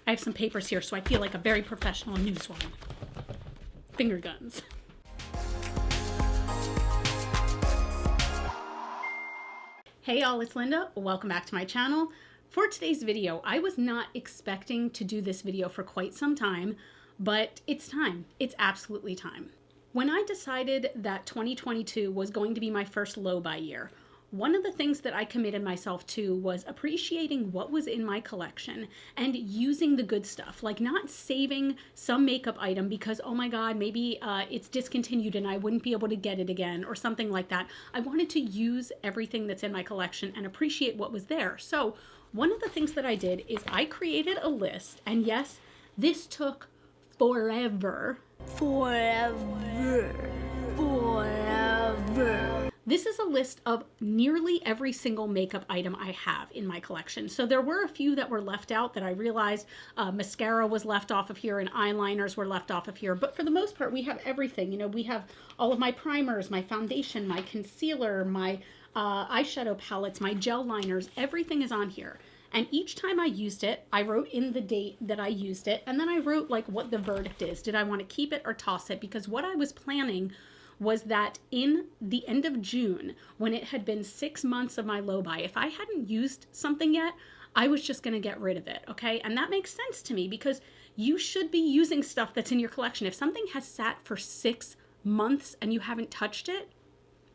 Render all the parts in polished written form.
I have some papers here, so I feel like a very professional newswoman. Finger guns. Hey y'all, it's Linda. Welcome back to my channel. For today's video, I was not expecting to do this video for quite some time, but it's time. It's absolutely time. When I decided that 2022 was going to be my first low buy year, one of the things that I committed myself to was appreciating what was in my collection and using the good stuff, like not saving some makeup item because, oh my God, maybe it's discontinued and I wouldn't be able to get it again or something like that. I wanted to use everything that's in my collection and appreciate what was there. So one of the things that I did is I created a list, and yes, this took forever. This is a list of nearly every single makeup item I have in my collection. So there were a few that were left out that I realized. Mascara was left off of here and eyeliners were left off of here. But for the most part, we have everything. You know, we have all of my primers, my foundation, my concealer, my eyeshadow palettes, my gel liners, everything is on here. And each time I used it, I wrote in the date that I used it. And then I wrote like what the verdict is. Did I want to keep it or toss it? Because what I was planning was that in the end of June, when it had been 6 months of my low buy, if I hadn't used something yet, I was just going to get rid of it, okay? And that makes sense to me because you should be using stuff that's in your collection. If something has sat for 6 months and you haven't touched it,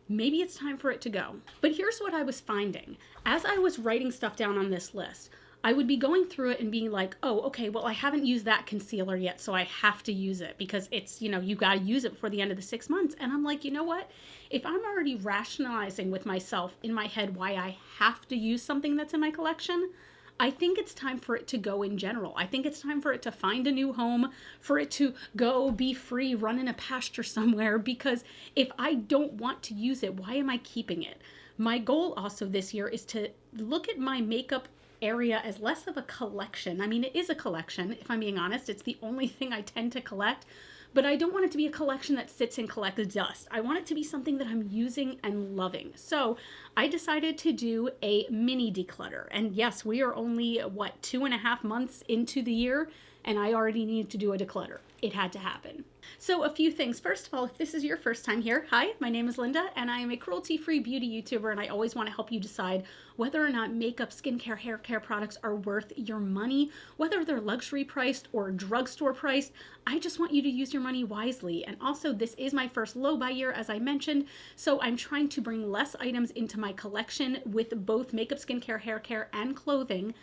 maybe it's time for it to go. But here's what I was finding. As I was writing stuff down on this list, I would be going through it and being like, oh, okay, well, I haven't used that concealer yet, so I have to use it because it's, you know, you got to use it before the end of the 6 months. And I'm like, you know what? If I'm already rationalizing with myself in my head why I have to use something that's in my collection, I think it's time for it to go in general. I think it's time for it to find a new home, for it to go be free, run in a pasture somewhere, because if I don't want to use it, why am I keeping it? My goal also this year is to look at my makeup area as less of a collection. I mean, it is a collection, if I'm being honest. It's the only thing I tend to collect, but I don't want it to be a collection that sits and collects dust. I want it to be something that I'm using and loving. So I decided to do a mini declutter. And yes, we are only, 2.5 months into the year, and I already need to do a declutter. It had to happen. So a few things. First of all, if this is your first time here, hi, my name is Linda, and I am a cruelty-free beauty YouTuber, and I always want to help you decide whether or not makeup, skincare, hair care products are worth your money, whether they're luxury priced or drugstore priced. I just want you to use your money wisely. And also, this is my first low buy year, as I mentioned, so I'm trying to bring less items into my collection with both makeup, skincare, hair care, and clothing,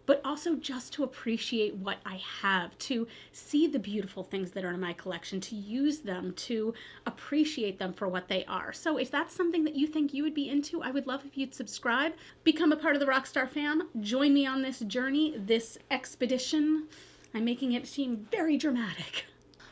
but also just to appreciate what I have, to see the beautiful things that are in my collection, to use them, to appreciate them for what they are. So if that's something that you think you would be into, I would love if you'd subscribe, become a part of the Rockstar fam, join me on this journey, this expedition. I'm making it seem very dramatic.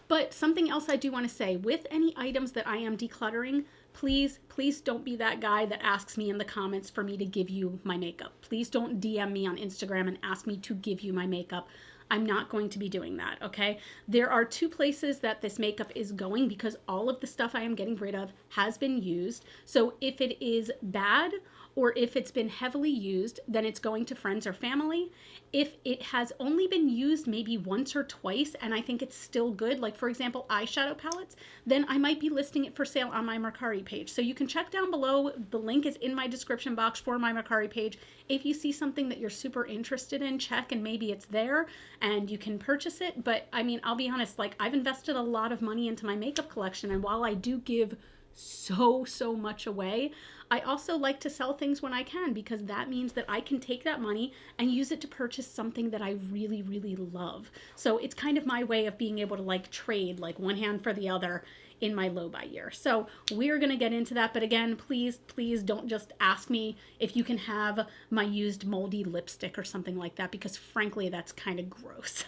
But something else I do want to say, with any items that I am decluttering, please don't be that guy that asks me in the comments for me to give you my makeup. Please don't DM me on Instagram and ask me to give you my makeup. I'm not going to be doing that, okay? There are 2 places that this makeup is going because all of the stuff I am getting rid of has been used. So if it is bad or if it's been heavily used, then it's going to friends or family. If it has only been used maybe once or twice and I think it's still good, like for example, eyeshadow palettes, then I might be listing it for sale on my Mercari page. So you can check down below. The link is in my description box for my Mercari page. If you see something that you're super interested in, check and maybe it's there and you can purchase it. But I mean, I'll be honest, like I've invested a lot of money into my makeup collection, and while I do give so much away, I also like to sell things when I can, because that means that I can take that money and use it to purchase something that I really love. So it's kind of my way of being able to like trade like one hand for the other in my low buy year. So we're going to get into that. But again, please don't just ask me if you can have my used moldy lipstick or something like that, because frankly, that's kind of gross.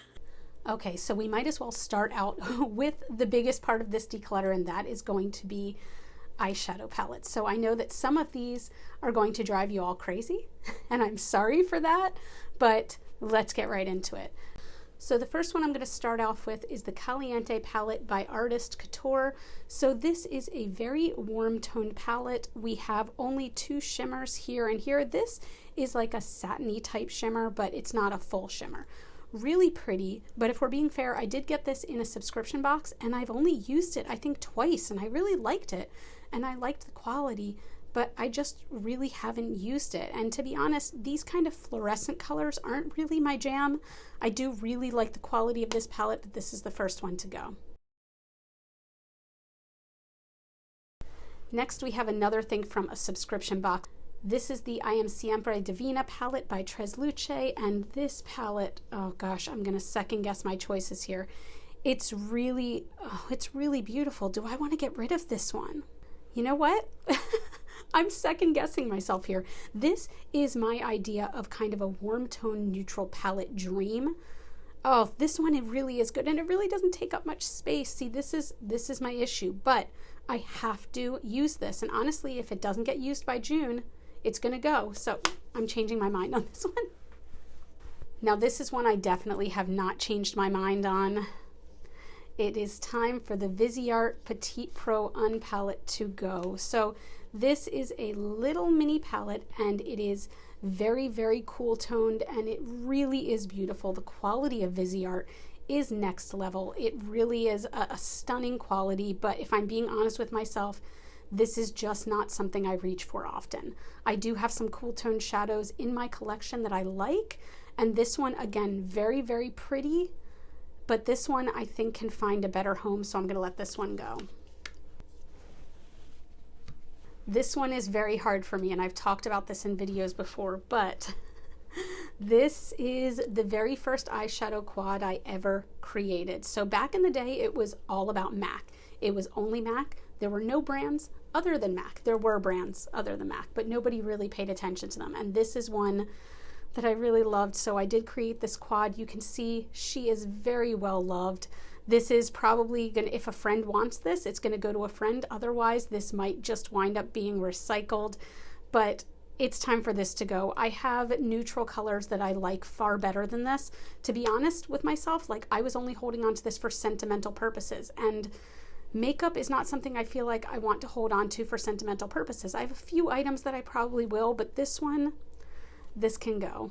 Okay, so we might as well start out with the biggest part of this declutter, and that is going to be eyeshadow palettes. So I know that some of these are going to drive you all crazy, and I'm sorry for that, but let's get right into it. So the first one I'm going to start off with is the Caliente palette by Artist Couture. So this is a very warm toned palette. We have only 2 shimmers here and here. This is like a satiny type shimmer, but it's not a full shimmer. really pretty, but if we're being fair, I did get this in a subscription box and I've only used it I think twice, and I really liked it and I liked the quality, but I just really haven't used it. And to be honest, these kind of fluorescent colors aren't really my jam. I do really like the quality of this palette, but this is the first one to go. Next, we have another thing from a subscription box. This is the I Am Siempre Divina palette by Tres Luce, and this palette, oh gosh, I'm gonna second guess my choices here. It's really beautiful. Do I want to get rid of this one? You know what? I'm second guessing myself here. This is my idea of kind of a warm tone neutral palette dream. Oh, this one, it really is good, and it really doesn't take up much space. See, this is my issue, but I have to use this, and honestly, if it doesn't get used by June, it's gonna go. So I'm changing my mind on this one. Now this is one I definitely have not changed my mind on. It is time for the Viseart Petite Pro Unpalette to go. So this is a little mini palette, and it is very, very cool toned, and it really is beautiful. The quality of Viseart is next level. It really is a stunning quality, but if I'm being honest with myself, this is just not something I reach for often. I do have some cool toned shadows in my collection that I like, and this one, again, very, very pretty, but this one I think can find a better home, so I'm gonna let this one go. This one is very hard for me, and I've talked about this in videos before, but this is the very first eyeshadow quad I ever created. So back in the day, it was all about MAC. It was only MAC. There were no brands other than MAC. There were brands other than MAC, but nobody really paid attention to them. And this is one that I really loved. So I did create this quad. You can see she is very well loved. This is probably gonna, if a friend wants this, it's gonna go to a friend. Otherwise, this might just wind up being recycled, but it's time for this to go. I have neutral colors that I like far better than this. To be honest with myself, like, I was only holding on to this for sentimental purposes, and makeup is not something I feel like I want to hold on to for sentimental purposes. I have a few items that I probably will, but this one, this can go.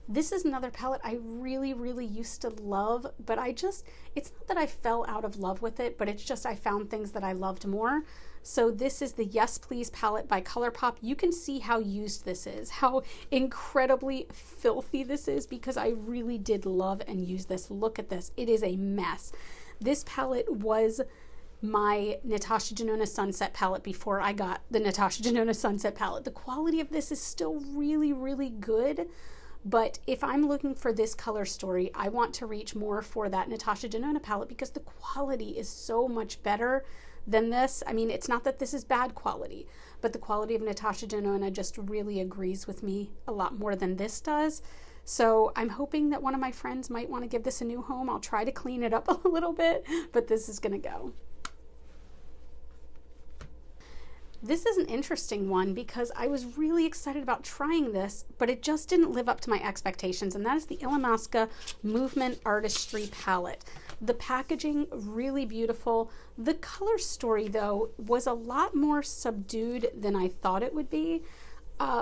This is another palette I really, really used to love, but it's not that I fell out of love with it, but it's just I found things that I loved more. So this is the Yes Please palette by ColourPop. You can see how used this is, how incredibly filthy this is, because I really did love and use this. Look at this. It is a mess. This palette was my Natasha Denona Sunset palette before I got the Natasha Denona Sunset palette. The quality of this is still really, really good. But if I'm looking for this color story, I want to reach more for that Natasha Denona palette because the quality is so much better than this. I mean, it's not that this is bad quality, but the quality of Natasha Denona just really agrees with me a lot more than this does. So I'm hoping that one of my friends might want to give this a new home. I'll try to clean it up a little bit, but this is going to go. This is an interesting one because I was really excited about trying this, but it just didn't live up to my expectations, and that is the Illamasqua Movement Artistry palette. The packaging, really beautiful. The color story, though, was a lot more subdued than I thought it would be.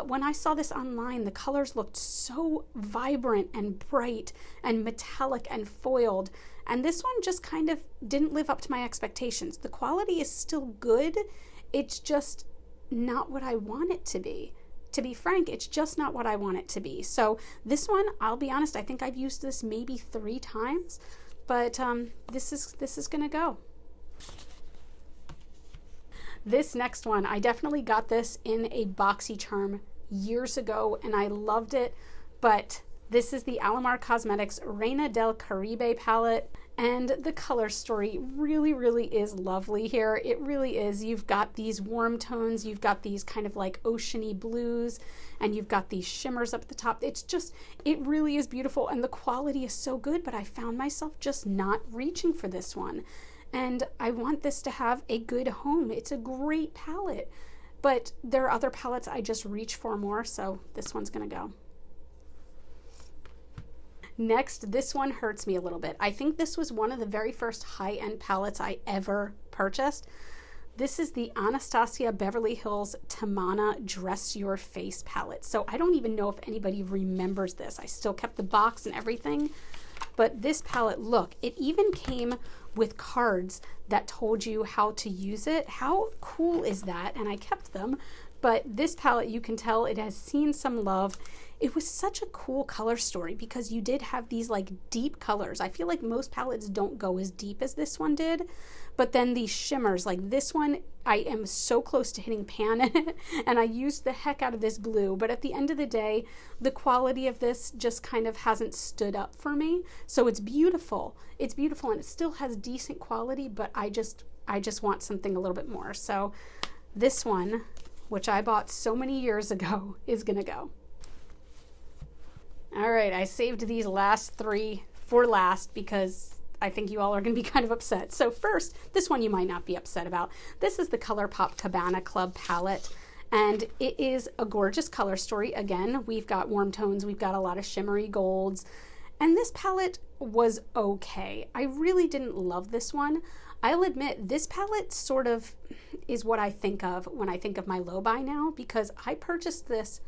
When I saw this online, the colors looked so vibrant and bright and metallic and foiled, and this one just kind of didn't live up to my expectations. The quality is still good. It's just not what I want it to be. To be frank, it's just not what I want it to be. So this one, I'll be honest, I think I've used this maybe 3 times, but this is gonna go. This next one, I definitely got this in a BoxyCharm years ago and I loved it, but this is the Alamar Cosmetics Reina del Caribe palette, and the color story really, really is lovely here. It really is. You've got these warm tones, you've got these kind of like oceany blues, and you've got these shimmers up at the top. It's just, it really is beautiful, and the quality is so good, but I found myself just not reaching for this one. And I want this to have a good home. It's a great palette, but there are other palettes I just reach for more, so this one's gonna go. Next, this one hurts me a little bit. I think this was one of the very first high-end palettes I ever purchased, This is the Anastasia Beverly Hills Tamana Dress Your Face palette. So I don't even know if anybody remembers this. I still kept the box and everything. But this palette, look, it even came with cards that told you how to use it. How cool is that? And I kept them. But this palette, you can tell it has seen some love. It was such a cool color story because you did have these like deep colors. I feel like most palettes don't go as deep as this one did. But then these shimmers, like this one, I am so close to hitting pan in it, and I used the heck out of this blue. But at the end of the day, the quality of this just kind of hasn't stood up for me. So it's beautiful. It's beautiful, and it still has decent quality, but I just want something a little bit more. So this one, which I bought so many years ago, is gonna go. All right, I saved these last three for last because I think you all are going to be kind of upset. So first, this one you might not be upset about. This is the ColourPop Cabana Club palette, and it is a gorgeous color story. Again, we've got warm tones, we've got a lot of shimmery golds, and this palette was okay. I really didn't love this one. I'll admit, this palette sort of is what I think of when I think of my low buy now, because I purchased this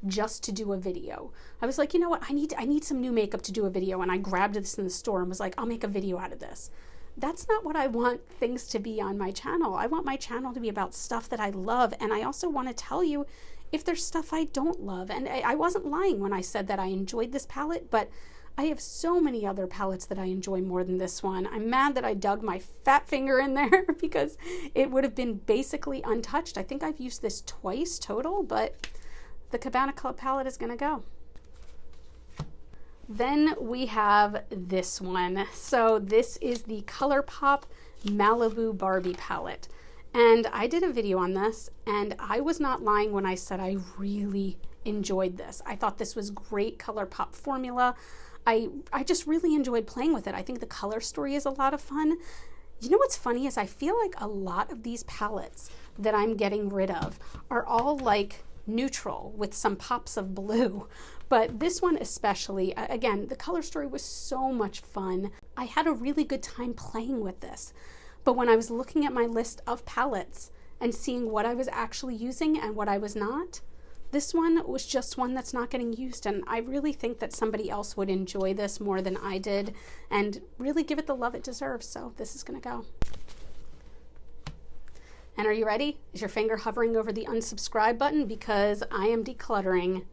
just to do a video. I was like, you know what, I need some new makeup to do a video, and I grabbed this in the store and was like, I'll make a video out of this. That's not what I want things to be on my channel. I want my channel to be about stuff that I love, and I also want to tell you if there's stuff I don't love. And I wasn't lying when I said that I enjoyed this palette, but I have so many other palettes that I enjoy more than this one. I'm mad that I dug my fat finger in there because it would have been basically untouched. I think I've used this twice total, but the Cabana Club palette is going to go. Then we have this one. So this is the ColourPop Malibu Barbie palette. And I did a video on this, and I was not lying when I said I really enjoyed this. I thought this was great ColourPop formula. I just really enjoyed playing with it. I think the color story is a lot of fun. You know what's funny is I feel like a lot of these palettes that I'm getting rid of are all like neutral with some pops of blue, but this one especially, again, the color story was so much fun. I had a really good time playing with this, but when I was looking at my list of palettes and seeing what I was actually using and what I was not, this one was just one that's not getting used, and I really think that somebody else would enjoy this more than I did and really give it the love it deserves, so this is gonna go. And are you ready? Is your finger hovering over the unsubscribe button? Because I am decluttering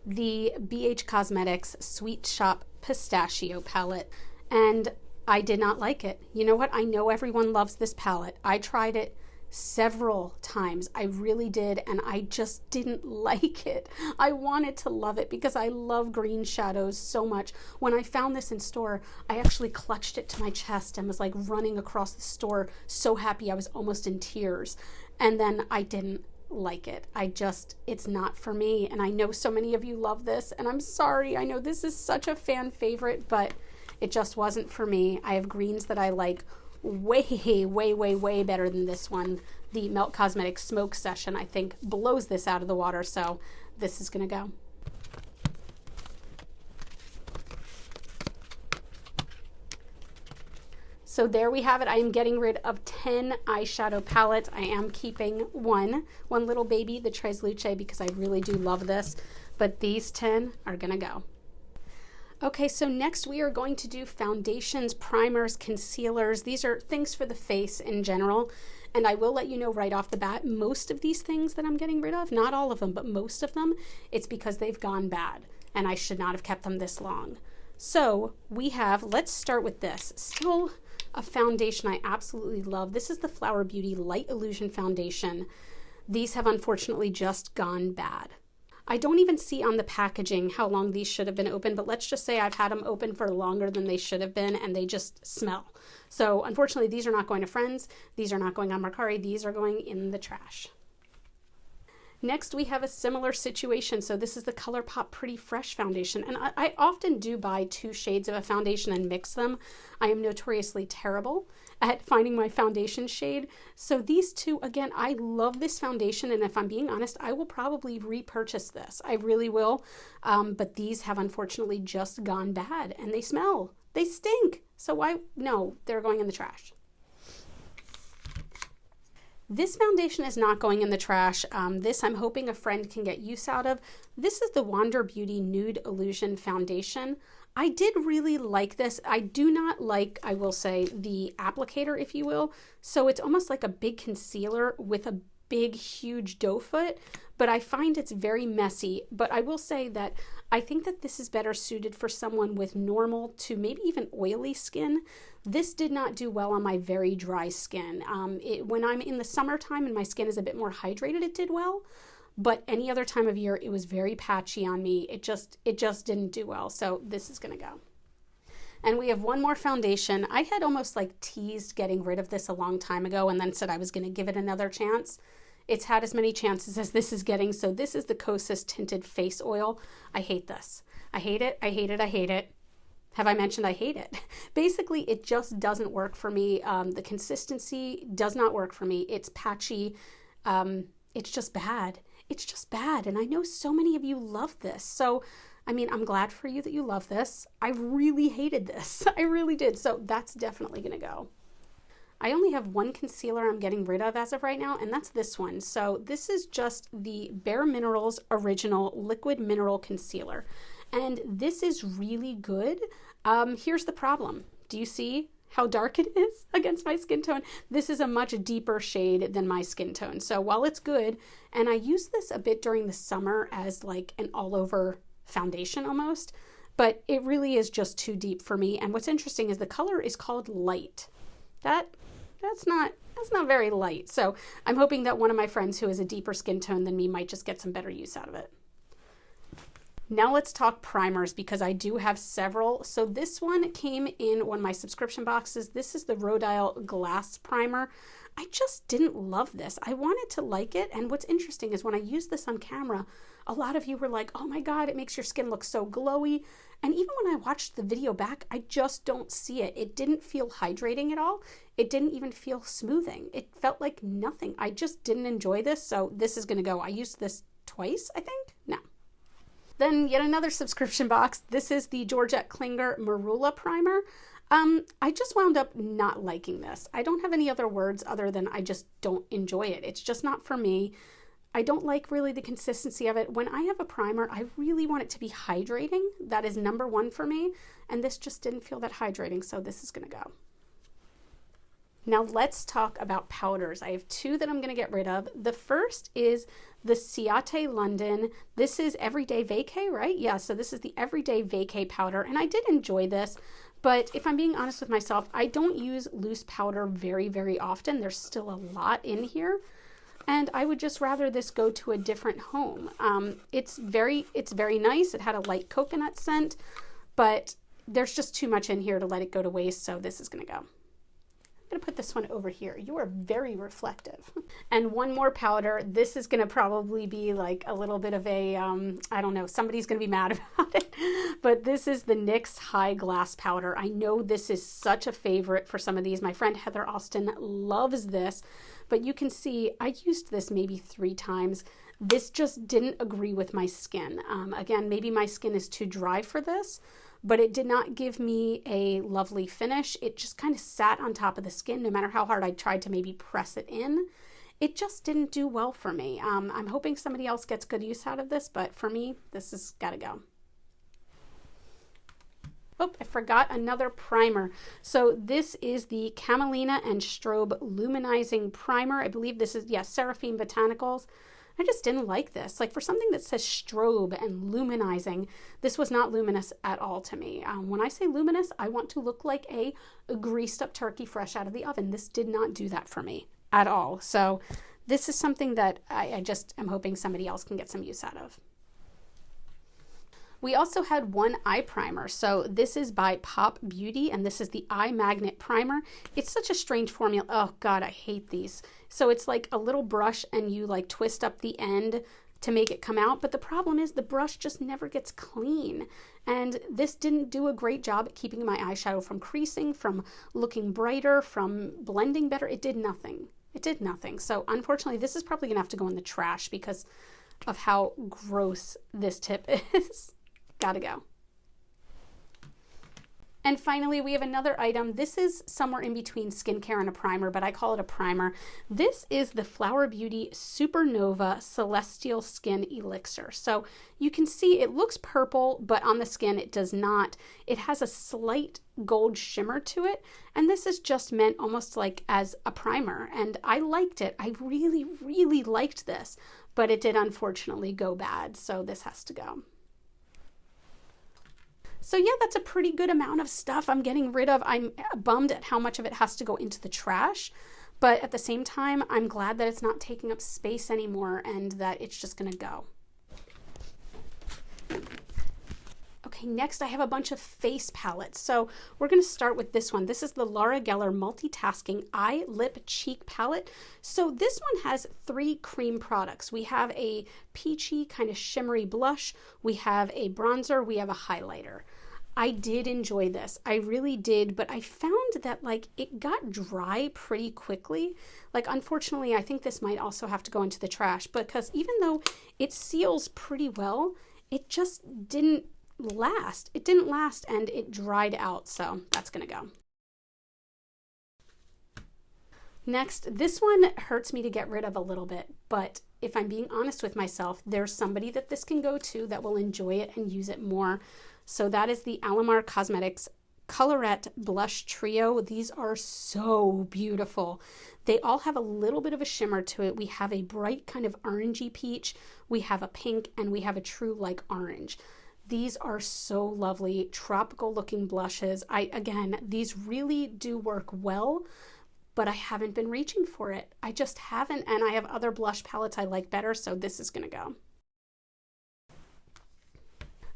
the BH Cosmetics Sweet Shop Pistachio palette. And I did not like it. You know what? I know everyone loves this palette. I tried it several times. I really did, and I just didn't like it. I wanted to love it because I love green shadows so much. When I found this in store, I actually clutched it to my chest and was like running across the store so happy I was almost in tears. And then I didn't like it. It's not for me, and I know so many of you love this, and I'm sorry. I know this is such a fan favorite, but it just wasn't for me. I have greens that I like way better than this one. The Melt Cosmetics Smoke Session, I think, blows this out of the water, so this is gonna go. So there we have it. I am getting rid of 10 eyeshadow palettes. I am keeping one little baby, the Tres Luce, because I really do love this, but these 10 are gonna go. Okay, so next we are going to do foundations, primers, concealers. These are things for the face in general. And I will let you know right off the bat, most of these things that I'm getting rid of, not all of them, but most of them, it's because they've gone bad and I should not have kept them this long. So we have, let's start with this. Still a foundation I absolutely love. This is the Flower Beauty Light Illusion Foundation. These have unfortunately just gone bad. I don't even see on the packaging how long these should have been open, but let's just say I've had them open for longer than they should have been, and they just smell. So unfortunately, these are not going to friends. These are not going on Mercari. These are going in the trash. Next, we have a similar situation. So this is the ColourPop Pretty Fresh Foundation. And I often do buy 2 shades of a foundation and mix them. I am notoriously terrible at finding my foundation shade. So these 2, again, I love this foundation. And if I'm being honest, I will probably repurchase this. I really will. But these have unfortunately just gone bad and they smell. They stink. So no, they're going in the trash. This foundation is not going in the trash. This I'm hoping a friend can get use out of. This is the Wander Beauty Nude Illusion Foundation. I did really like this. I do not like, I will say, the applicator, if you will. So it's almost like a big concealer with a big, huge doe foot, but I find it's very messy. But I will say that I think that this is better suited for someone with normal to maybe even oily skin. This did not do well on my very dry skin. When I'm in the summertime and my skin is a bit more hydrated, it did well. But any other time of year, it was very patchy on me. It just didn't do well. So this is going to go. And we have one more foundation. I had almost like teased getting rid of this a long time ago and then said I was going to give it another chance. It's had as many chances as this is getting. So this is the Kosas Tinted Face Oil. I hate this. I hate it. I hate it. I hate it. Have I mentioned I hate it? Basically, it just doesn't work for me. The consistency does not work for me. It's patchy. It's just bad. It's just bad. And I know so many of you love this. So, I mean, I'm glad for you that you love this. I really hated this. I really did. So that's definitely going to go. I only have one concealer I'm getting rid of as of right now, and that's this one. So this is just the Bare Minerals Original Liquid Mineral Concealer. And this is really good. Here's the problem. Do you see how dark it is against my skin tone? This is a much deeper shade than my skin tone. So while it's good, and I use this a bit during the summer as like an all-over foundation almost, but it really is just too deep for me. And what's interesting is the color is called Light. That's not very light. So I'm hoping that one of my friends who has a deeper skin tone than me might just get some better use out of it. Now let's talk primers because I do have several. So this one came in one of my subscription boxes. This is the Rhodile Glass Primer. I just didn't love this. I wanted to like it. And what's interesting is when I used this on camera, a lot of you were like, oh my God, it makes your skin look so glowy. And even when I watched the video back, I just don't see it. It didn't feel hydrating at all. It didn't even feel smoothing. It felt like nothing. I just didn't enjoy this. So this is going to go. I used this twice, I think. No. Then yet another subscription box. This is the Georgette Klinger Marula Primer. I just wound up not liking this. I don't have any other words other than I just don't enjoy it. It's just not for me. I don't like really the consistency of it. When I have a primer, I really want it to be hydrating. That is number one for me. And this just didn't feel that hydrating. So this is going to go. Now let's talk about powders. I have two that I'm going to get rid of. The first is the Ciate London. This is Everyday Vacay, right? Yeah, so this is the Everyday Vacay powder, and I did enjoy this, but if I'm being honest with myself, I don't use loose powder very, very often. There's still a lot in here, and I would just rather this go to a different home. It's very nice. It had a light coconut scent, but there's just too much in here to let it go to waste, so this is going to go. I'm going to put this one over here. You are very reflective. And one more powder. This is going to probably be like a little bit of a, I don't know, somebody's going to be mad about it. But this is the NYX High Glass Powder. I know this is such a favorite for some of these. My friend Heather Austin loves this. But you can see I used this maybe 3 times. This just didn't agree with my skin. Again, maybe my skin is too dry for this, but it did not give me a lovely finish. It just kind of sat on top of the skin no matter how hard I tried to maybe press it in. It just didn't do well for me. I'm hoping somebody else gets good use out of this, but for me, this has got to go. Oh, I forgot another primer. So this is the Camelina and Strobe Luminizing Primer. I believe this is, yes, Seraphine Botanicals. I just didn't like this. Like for something that says strobe and luminizing, this was not luminous at all to me. When I say luminous, I want to look like a greased up turkey fresh out of the oven. This did not do that for me at all. So this is something that I just am hoping somebody else can get some use out of. We also had one eye primer. So this is by Pop Beauty, and this is the Eye Magnet Primer. It's such a strange formula. Oh God, I hate these. So it's like a little brush and you like twist up the end to make it come out. But the problem is the brush just never gets clean. And this didn't do a great job at keeping my eyeshadow from creasing, from looking brighter, from blending better. It did nothing. It did nothing. So unfortunately, this is probably gonna have to go in the trash because of how gross this tip is. Gotta go. And finally, we have another item. This is somewhere in between skincare and a primer, but I call it a primer. This is the Flower Beauty Supernova Celestial Skin Elixir. So you can see it looks purple, but on the skin it does not. It has a slight gold shimmer to it, and this is just meant almost like as a primer, and I liked it. I really, really liked this, but it did unfortunately go bad, so this has to go. So yeah, that's a pretty good amount of stuff I'm getting rid of. I'm bummed at how much of it has to go into the trash, but at the same time, I'm glad that it's not taking up space anymore and that it's just gonna go. Okay, next I have a bunch of face palettes. So we're gonna start with this one. This is the Laura Geller Multitasking Eye, Lip, Cheek Palette. So this one has 3 cream products. We have a peachy kind of shimmery blush, we have a bronzer, we have a highlighter. I did enjoy this. I really did, but I found that like it got dry pretty quickly. Like unfortunately, I think this might also have to go into the trash because even though it seals pretty well, it just didn't last. It didn't last and it dried out, so that's gonna go. Next, this one hurts me to get rid of a little bit, but if I'm being honest with myself, there's somebody that this can go to that will enjoy it and use it more. So that is the Alamar Cosmetics Colorette Blush Trio. These are so beautiful. They all have a little bit of a shimmer to it. We have a bright kind of orangey peach, we have a pink, and we have a true like orange. These are so lovely, tropical looking blushes. Again, these really do work well, but I haven't been reaching for it. I just haven't, and I have other blush palettes I like better, so this is gonna go.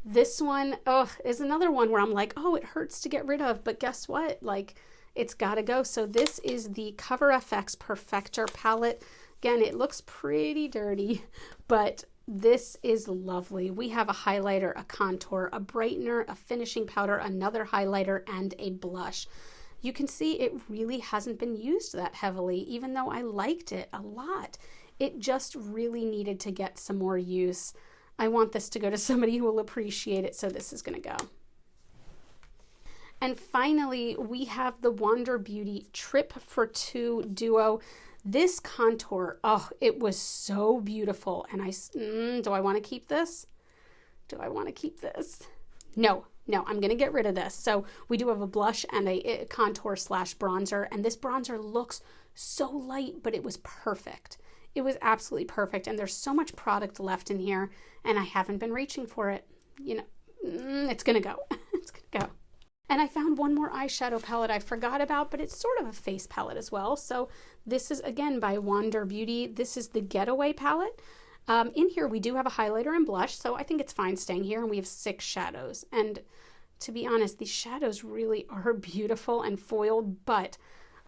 This one, is another one where I'm like, oh, it hurts to get rid of, but guess what? Like, it's gotta go. So this is the Cover FX Perfector palette. Again, it looks pretty dirty, but this is lovely. We have a highlighter, a contour, a brightener, a finishing powder, another highlighter, and a blush. You can see it really hasn't been used that heavily, even though I liked it a lot. It just really needed to get some more use. I want this to go to somebody who will appreciate it, so this is going to go. And finally, we have the Wander Beauty Trip for Two Duo. This contour, oh, it was so beautiful. And do I want to keep this? Do I want to keep this? No, I'm going to get rid of this. So we do have a blush and a contour slash bronzer, and this bronzer looks so light, but it was perfect. It was absolutely perfect, and there's so much product left in here, and I haven't been reaching for it. You know, it's gonna go. It's gonna go. And I found one more eyeshadow palette I forgot about, but it's sort of a face palette as well. So this is, again, by Wander Beauty. This is the Getaway palette. In here, we do have a highlighter and blush, so I think it's fine staying here, and we have 6 shadows. And to be honest, these shadows really are beautiful and foiled, but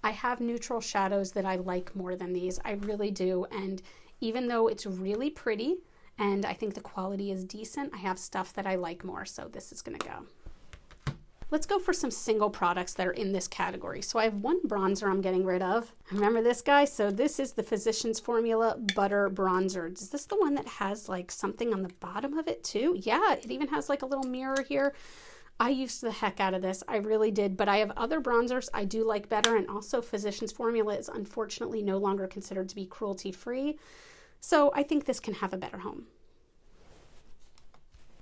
I have neutral shadows that I like more than these. I really do. And even though it's really pretty and I think the quality is decent, I have stuff that I like more. So this is going to go. Let's go for some single products that are in this category. So I have one bronzer I'm getting rid of. Remember this guy? So this is the Physicians Formula Butter Bronzer. Is this the one that has like something on the bottom of it too? Yeah, it even has like a little mirror here. I used the heck out of this. I really did, but I have other bronzers I do like better, and also Physicians Formula is unfortunately no longer considered to be cruelty-free, so I think this can have a better home.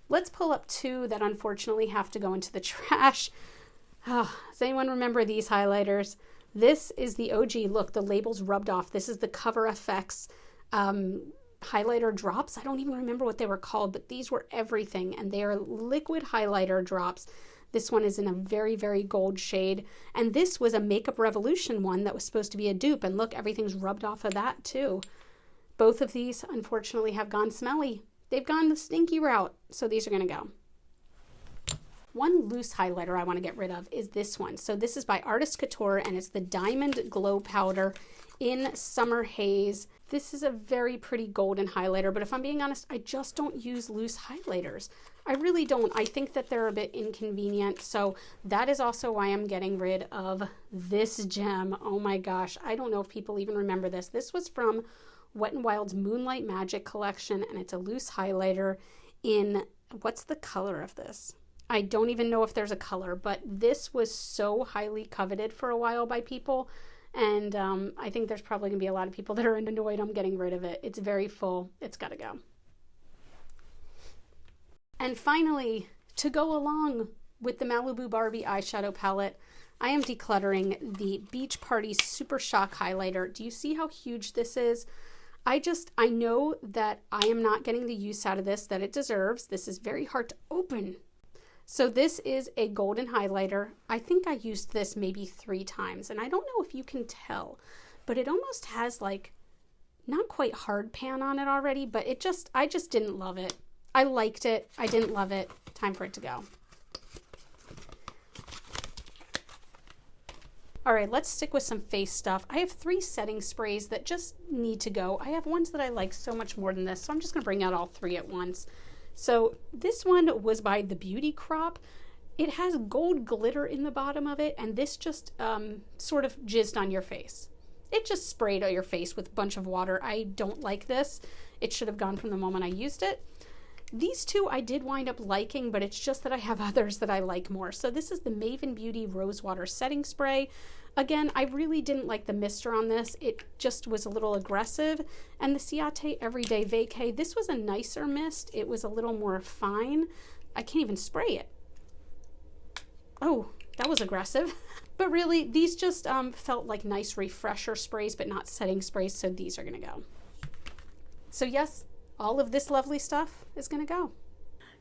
Let's pull up 2 that unfortunately have to go into the trash. Oh, does anyone remember these highlighters? This is the OG. Look, the label's rubbed off. This is the Cover FX highlighter drops. I don't even remember what they were called, but these were everything, and they are liquid highlighter drops. This one is in a very, very gold shade, and this was a Makeup Revolution one that was supposed to be a dupe, and look, everything's rubbed off of that too. Both of these unfortunately have gone smelly. They've gone the stinky route, so these are going to go. One loose highlighter I want to get rid of is this one. So this is by Artist Couture, and it's the Diamond Glow Powder in Summer Haze. This is a very pretty golden highlighter, but if I'm being honest, I just don't use loose highlighters. I really don't. I think that they're a bit inconvenient, so that is also why I'm getting rid of this gem. Oh my gosh, I don't know if people even remember this. This was from Wet n Wild's Moonlight Magic collection, and it's a loose highlighter in, what's the color of this? I don't even know if there's a color, but this was so highly coveted for a while by people. And I think there's probably going to be a lot of people that are annoyed I'm getting rid of it. It's very full. It's got to go. And finally, to go along with the Malibu Barbie eyeshadow palette, I am decluttering the Beach Party Super Shock Highlighter. Do you see how huge this is? I know that I am not getting the use out of this that it deserves. This is very hard to open. So this is a golden highlighter. I think I used this maybe 3 times, and I don't know if you can tell, but it almost has like not quite hard pan on it already, but I just didn't love it. I liked it. I didn't love it. Time for it to go. All right, let's stick with some face stuff. I have 3 setting sprays that just need to go. I have ones that I like so much more than this, so I'm just gonna bring out all 3 at once. So this one was by the Beauty Crop. It has gold glitter in the bottom of it, and this just sort of jizzed on your face. It just sprayed on your face with a bunch of water. I don't like this. It should have gone from the moment I used it. These 2 I did wind up liking, but it's just that I have others that I like more. So this is the Maven Beauty Rosewater Setting Spray. Again, I really didn't like the mister on this. It just was a little aggressive. And the Ciate Everyday Vacay, this was a nicer mist. It was a little more fine. I can't even spray it. Oh, that was aggressive. But really, these just felt like nice refresher sprays, but not setting sprays, so these are gonna go. So yes, all of this lovely stuff is gonna go.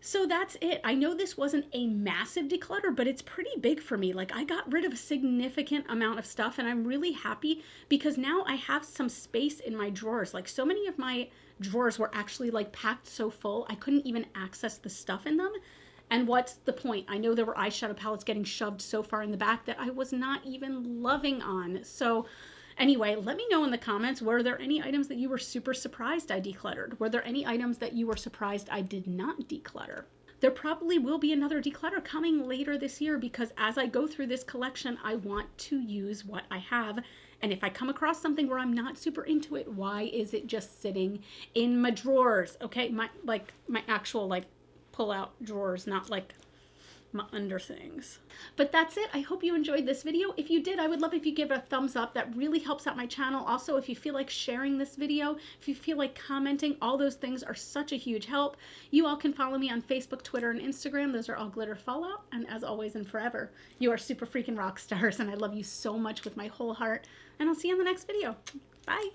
So that's it. I know this wasn't a massive declutter, but it's pretty big for me. Like, I got rid of a significant amount of stuff, and I'm really happy because now I have some space in my drawers. Like, so many of my drawers were actually like packed so full I couldn't even access the stuff in them. And what's the point? I know there were eyeshadow palettes getting shoved so far in the back that I was not even loving on. So anyway, let me know in the comments, were there any items that you were super surprised I decluttered? Were there any items that you were surprised I did not declutter? There probably will be another declutter coming later this year because as I go through this collection, I want to use what I have. And if I come across something where I'm not super into it, why is it just sitting in my drawers? Okay, my actual like pull out drawers, not like my under things. But that's it. I hope you enjoyed this video. If you did, I would love if you give it a thumbs up. That really helps out my channel. Also, if you feel like sharing this video, if you feel like commenting, all those things are such a huge help. You all can follow me on Facebook, Twitter, and Instagram. Those are all GlitterFallout. And as always and forever, you are super freaking rock stars, and I love you so much with my whole heart. And I'll see you in the next video. Bye.